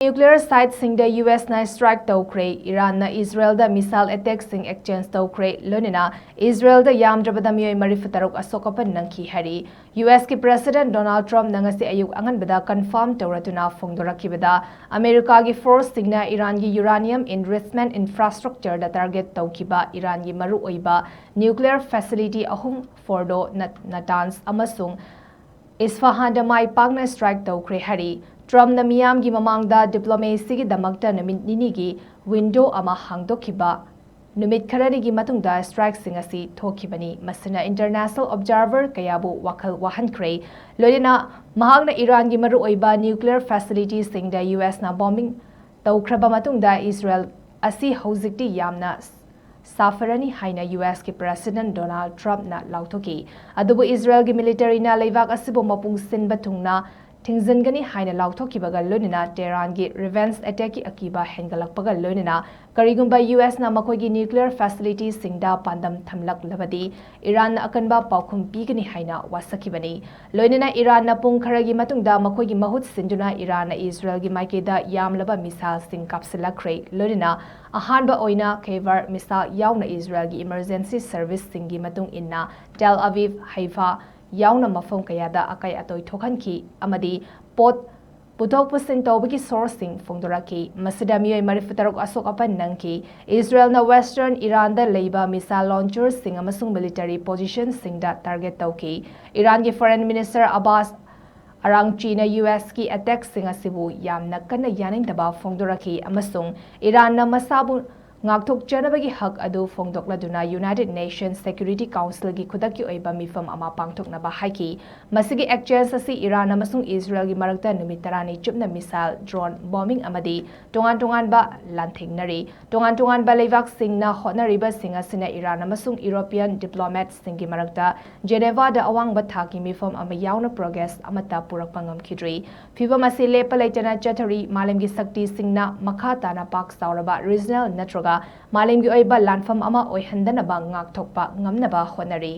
Nuclear site Singda US na strike Toukhre, Iran na Israel da missile attacks sing exchange Toukhre, LOINANA Israel da YAMDRABADA MIOI marifutarok ASOK APAN NANGKHI HAIRI US ki President Donald Trump nangasi ayuk anganbada confirm tawratuna phongdorakibada America ki force singna Iran ki uranium enrichment infrastructure da target tawkiba Iran ki maru oiba nuclear facility ahum Fordo Natanz amasung Isfahan da mai pagna strike Toukhre HAIRI Trump na miyam gi mamangda diplomacy gi damakta namit nini gi window ama hangdokhiba numit kharani gi matungda strike sing asi thokibani masina international observer kayabu wakhal wahankhre loina mahagna Iran gi maru oiba nuclear facility sing da US na bombing tawkhraba matungda Israel asi hojikti yamna Safarani haina US ki President Donald Trump na lauthoki adubu Israel gi military na leivak asibo mapung sinba thungna Tingzangani haina lauthokibaga LOINANA Tehran gi revenge attack ki akiba hengalakpaga LOINANA karigumba US na makoigi nuclear facility Singda pandam thamlak labadi Iran na akanba paukhum pigani haina wasakibani LOINANA Iran na pung kharagi matungda makoigi mahut sinduna Iran na Israel gi maikeda yamlaba missile sing kapsilakre LOINANA ahanba oina Kaivar missile yauna Israel gi emergency service singi matung inna Tel Aviv Haifa yauna mafam kayada akai atoi thokhanki amadi pot putok pusin tawbaki sourcing phongdoraki masida MIOI marifutarok ASOK APAN NANGKHI Israel na western Iran da leiba missile launchers sing amasung military position singda target tawki Iran gi foreign minister Abbas Arangchi na US ki attack sing asibu yamna kana yaningdaba phongdoraki amasung Iran na masabu ngakthok chanabagi hak adu phongdokladuna United Nations Security Council gi khudaki oiba mifam ama pangthokna ba haiki masigi exchange asi Iran amasung Israel gi marakta numit tarani chupna missile drone bombing amadi tongan ba lanthingnari tongan ba leivak singna hotnariba singa sina Iran amasung European diplomats singi marakta Geneva da awang ba thaki mifam ama yauna progress amata purakpa ngamkhidri phibam asi lepa leitana chathari malem gi sakti singna makha tana pak sauraba regional natroga Malim gi oiba lanfam ama oihandanaba ngakthokpa ngamnaba honari